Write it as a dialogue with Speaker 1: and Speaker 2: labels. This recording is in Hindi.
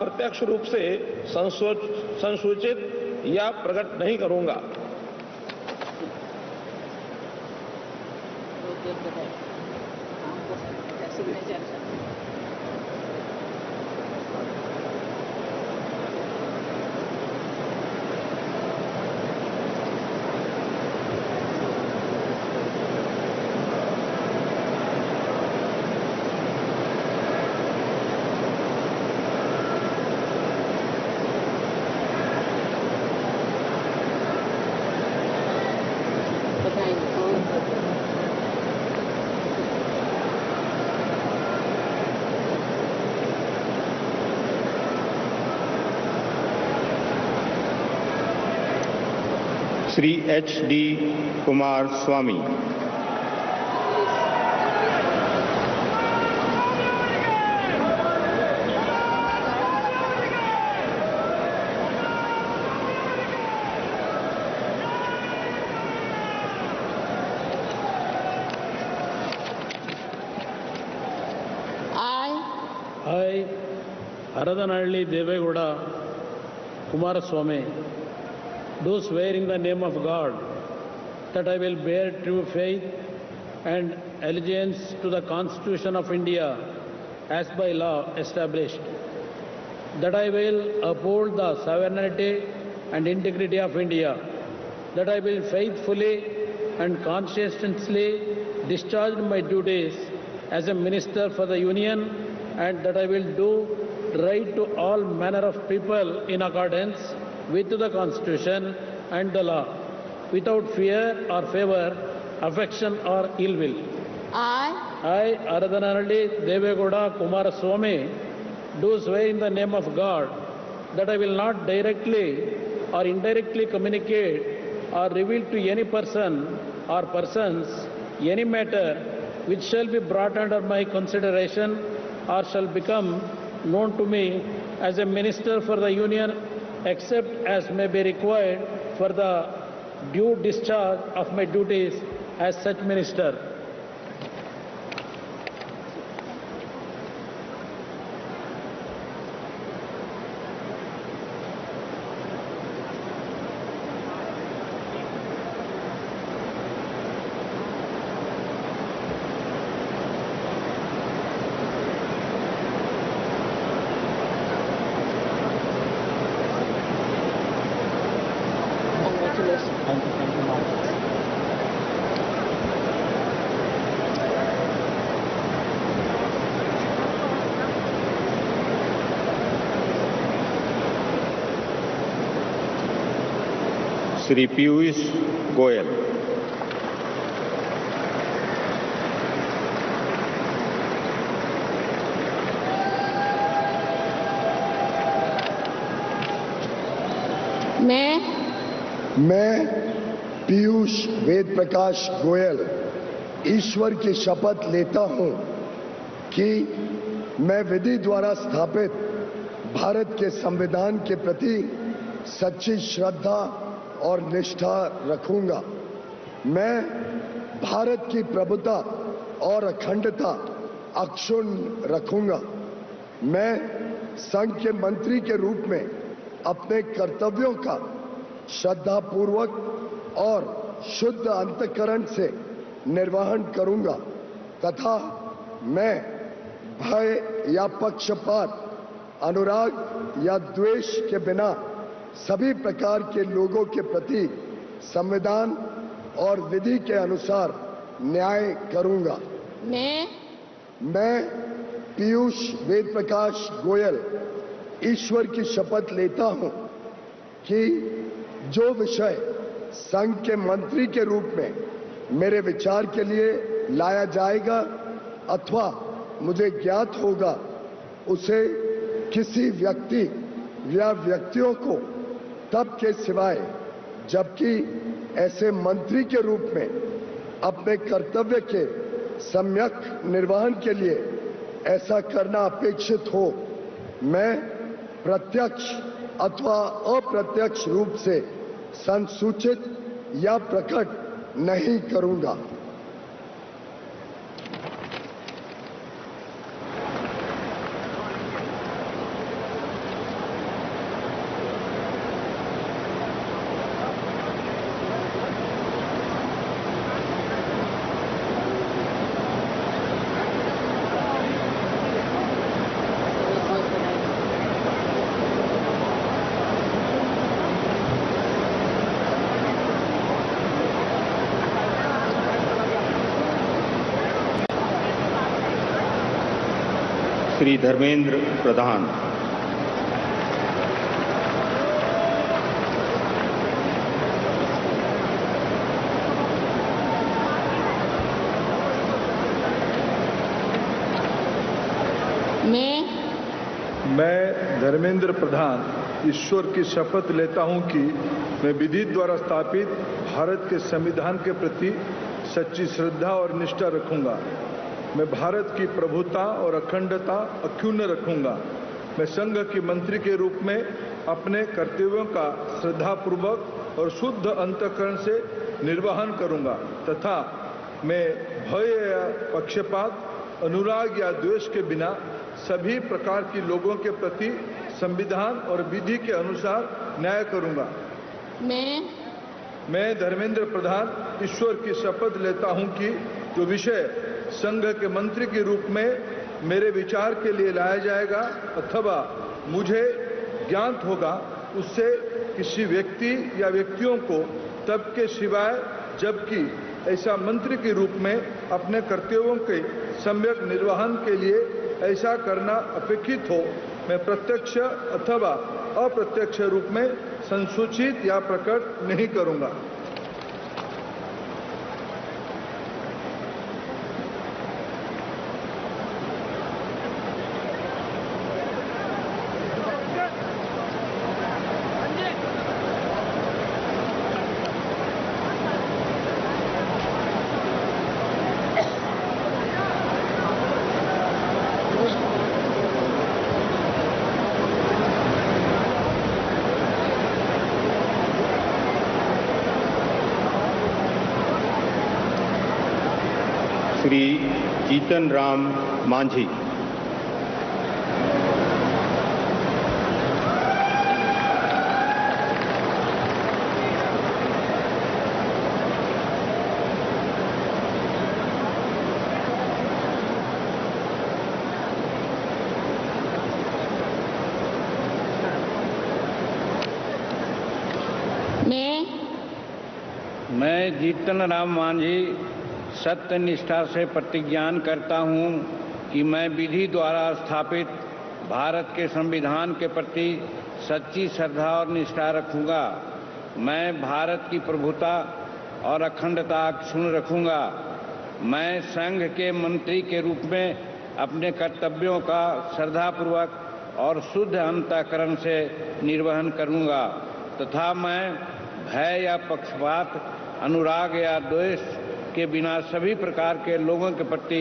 Speaker 1: प्रत्यक्ष रूप से संसूचित या प्रकट नहीं करूंगा।
Speaker 2: Shri H D. Kumaraswamy.
Speaker 3: I, Haradanalli Devegowda Kumaraswamy, do swear in the name of God that I will bear true faith and allegiance to the Constitution of India as by law established, that I will uphold the sovereignty and integrity of India, that I will faithfully and conscientiously discharge my duties as a Minister for the Union, and that I will do right to all manner of people in accordance with the Constitution and the law, without fear or favor, affection or ill will. I, Haradanalli Devegowda Kumaraswamy, do swear in the name of God that I will not directly or indirectly communicate or reveal to any person or persons any matter which shall be brought under my consideration or shall become known to me as a Minister for the Union, except as may be required for the due discharge of my duties as such Minister.
Speaker 2: Shri Piyush Goyal.
Speaker 4: मैं पीयूष वेद प्रकाश गोयल ईश्वर की शपथ लेता हूं कि मैं विधि द्वारा स्थापित भारत के संविधान के प्रति सच्ची श्रद्धा और निष्ठा रखूंगा। मैं भारत की प्रभुता और अखंडता अक्षुण्ण रखूंगा। मैं संघ के मंत्री के रूप में अपने कर्तव्यों का श्रद्धापूर्वक और शुद्ध अंतःकरण से निर्वहन करूंगा तथा मैं भय या पक्षपात, अनुराग या द्वेष के बिना सभी प्रकार के लोगों के प्रति संविधान और विधि के अनुसार न्याय करूंगा। मैं पीयूष वेद प्रकाश गोयल ईश्वर की शपथ लेता हूं कि जो विषय संघ के मंत्री के रूप में मेरे विचार के लिए लाया जाएगा अथवा मुझे ज्ञात होगा, उसे किसी व्यक्ति या व्यक्तियों को तब के सिवाय जबकि ऐसे मंत्री के रूप में अपने कर्तव्य के सम्यक निर्वहन के लिए ऐसा करना अपेक्षित हो, मैं प्रत्यक्ष अथवा अप्रत्यक्ष रूप से संसूचित या प्रकट नहीं करूंगा।
Speaker 2: श्री धर्मेंद्र प्रधान।
Speaker 5: मैं धर्मेंद्र प्रधान ईश्वर की शपथ लेता हूं कि मैं विधि द्वारा स्थापित भारत के संविधान के प्रति सच्ची श्रद्धा और निष्ठा रखूंगा। मैं भारत की प्रभुता और अखंडता अक्षुण्ण रखूंगा। मैं संघ की मंत्री के रूप में अपने कर्तव्यों का श्रद्धापूर्वक और शुद्ध अंतःकरण से निर्वहन करूंगा तथा मैं भय या पक्षपात, अनुराग या द्वेष के बिना सभी प्रकार की लोगों के प्रति संविधान और विधि के अनुसार न्याय करूंगा। मैं धर्मेंद्र प्रधान ईश्वर की शपथ लेता हूं कि जो विषय संघ के मंत्री के रूप में मेरे विचार के लिए लाया जाएगा अथवा मुझे ज्ञात होगा उससे किसी व्यक्ति या व्यक्तियों को तब के सिवाय जबकि ऐसा मंत्री के रूप में अपने कर्तव्यों के सम्यक निर्वहन के लिए ऐसा करना अपेक्षित हो, मैं प्रत्यक्ष अथवा अप्रत्यक्ष रूप में संसूचित या प्रकट नहीं करूंगा।
Speaker 2: श्री जीतन राम मांझी।
Speaker 3: मैं जीतन राम मांझी सत्य निष्ठा से प्रतिज्ञान करता हूं कि मैं विधि द्वारा स्थापित भारत के संविधान के प्रति सच्ची श्रद्धा और निष्ठा रखूंगा। मैं भारत की प्रभुता और अखंडता अक्षुण्ण रखूंगा। मैं संघ के मंत्री के रूप में अपने कर्तव्यों का श्रद्धापूर्वक और शुद्ध अंतःकरण से निर्वहन करूंगा तथा मैं भय या पक्षपात, अनुराग या द्वेष के बिना सभी प्रकार के लोगों के प्रति